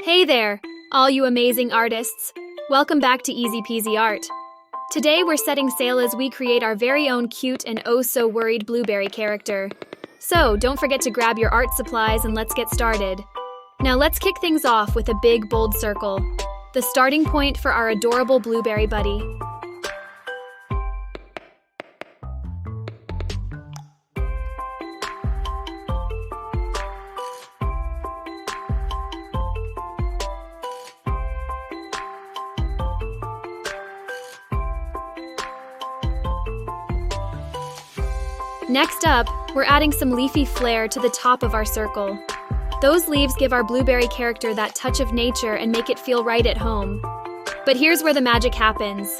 Hey there, all you amazing artists. Welcome back to Easy Peasy Art. Today we're setting sail as we create our very own cute and oh so worried blueberry character. So don't forget to grab your art supplies and let's get started. Now let's kick things off with a big bold circle, the starting point for our adorable blueberry buddy. Next up, we're adding some leafy flair to the top of our circle. Those leaves give our blueberry character that touch of nature and make it feel right at home. But here's where the magic happens.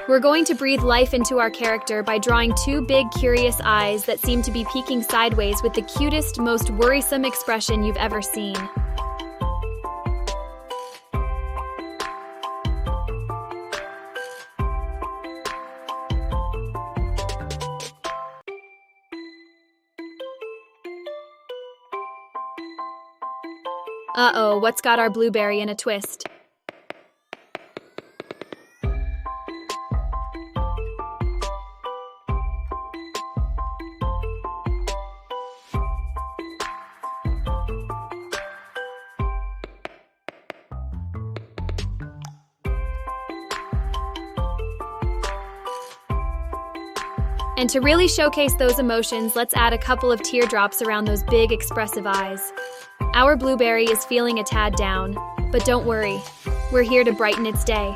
We're going to breathe life into our character by drawing two big, curious eyes that seem to be peeking sideways with the cutest, most worrisome expression you've ever seen. Uh-oh, what's got our blueberry in a twist? And to really showcase those emotions, let's add a couple of teardrops around those big, expressive eyes. Our blueberry is feeling a tad down, but don't worry, we're here to brighten its day.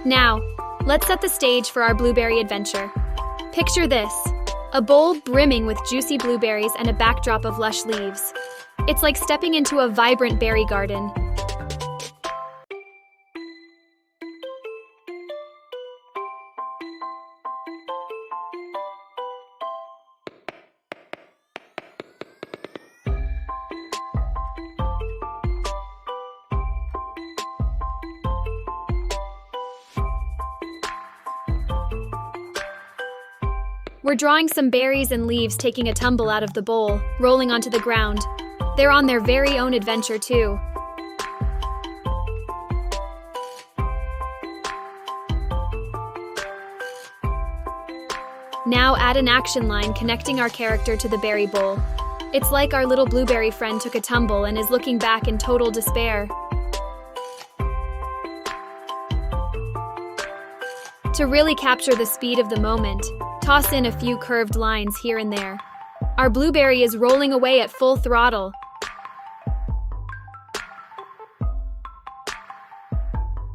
Now, let's set the stage for our blueberry adventure. Picture this, a bowl brimming with juicy blueberries and a backdrop of lush leaves. It's like stepping into a vibrant berry garden. We're drawing some berries and leaves taking a tumble out of the bowl, rolling onto the ground. They're on their very own adventure too. Now add an action line connecting our character to the berry bowl. It's like our little blueberry friend took a tumble and is looking back in total despair. To really capture the speed of the moment, toss in a few curved lines here and there. Our blueberry is rolling away at full throttle.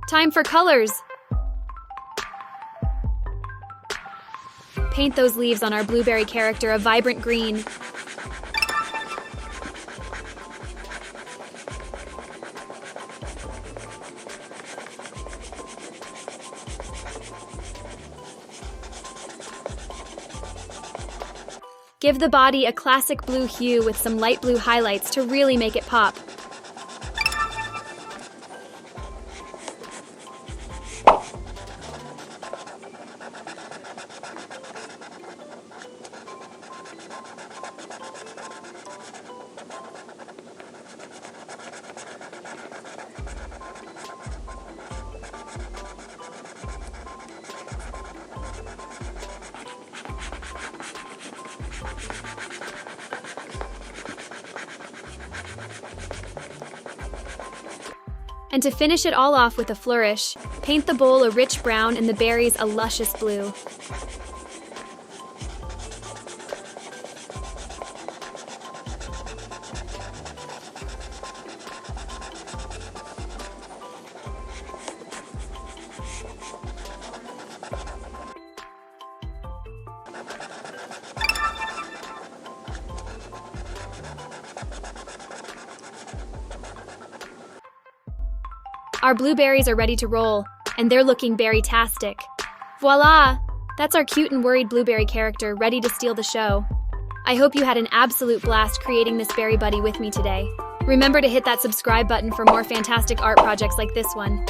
Time for colors! Paint those leaves on our blueberry character a vibrant green. Give the body a classic blue hue with some light blue highlights to really make it pop. And to finish it all off with a flourish, paint the bowl a rich brown and the berries a luscious blue. Our blueberries are ready to roll, and they're looking berry-tastic. Voila! That's our cute and worried blueberry character ready to steal the show. I hope you had an absolute blast creating this berry buddy with me today. Remember to hit that subscribe button for more fantastic art projects like this one.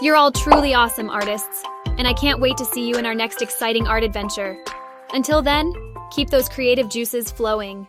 You're all truly awesome artists, and I can't wait to see you in our next exciting art adventure. Until then, keep those creative juices flowing.